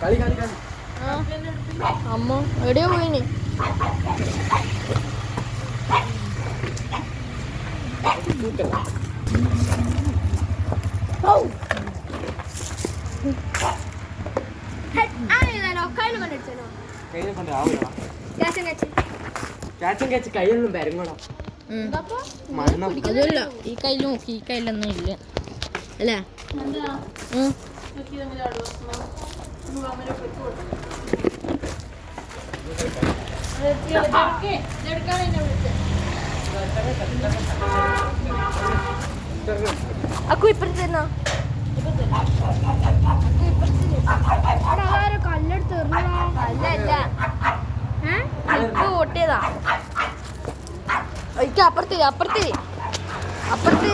കളി കളി കളി. അമ്മ എവിടെയോ പോയിനി. കയ്യൊന്നും വരങ്ങണം. അതല്ല ഈ കയ്യിൽ നോക്കി, ഈ കയ്യിലൊന്നും ഇല്ല അല്ലേ? അക്കു ഇപ്പഴത്തേന്നോ കല്ലെടുത്ത് കല്ലല്ല പൊട്ടിയതാ. എനിക്ക് അപ്പുറത്ത് അപ്പുറത്ത് അപ്പുറത്ത്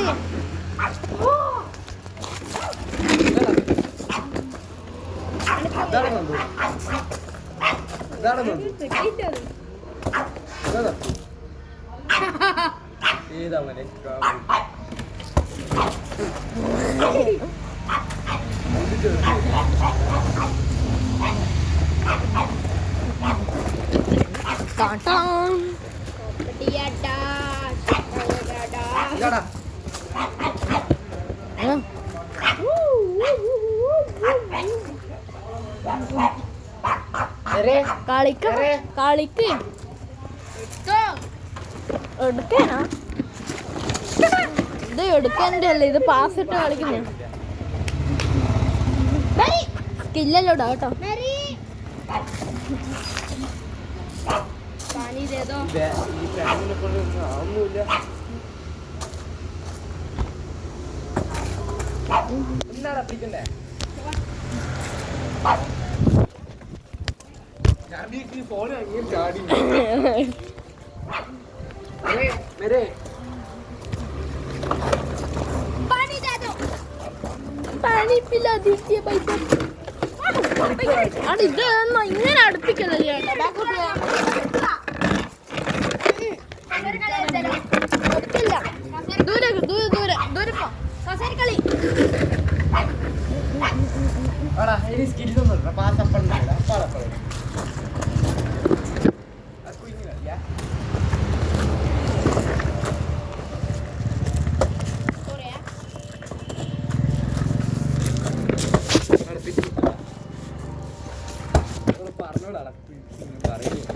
കളിക്ക് കളിക്ക് എടുക്കാനാ? ഇത് എടുക്കാൻ്റെ അല്ലേ, ഇത് പാസ് ഇട്ട് കളിക്കുന്നേ. സ്കില്ലല്ലോടാ കേട്ടോ. ഇത് ഇങ്ങനെ അടുപ്പിക്കല്ലേ ദൂരെ ദൂരെ ദൂരെ ദൂരെ പോ. കളി സ്കില്ലൊന്നും പാസ് അപ്പഴ പറഞ്ഞോടാ പറയൂ.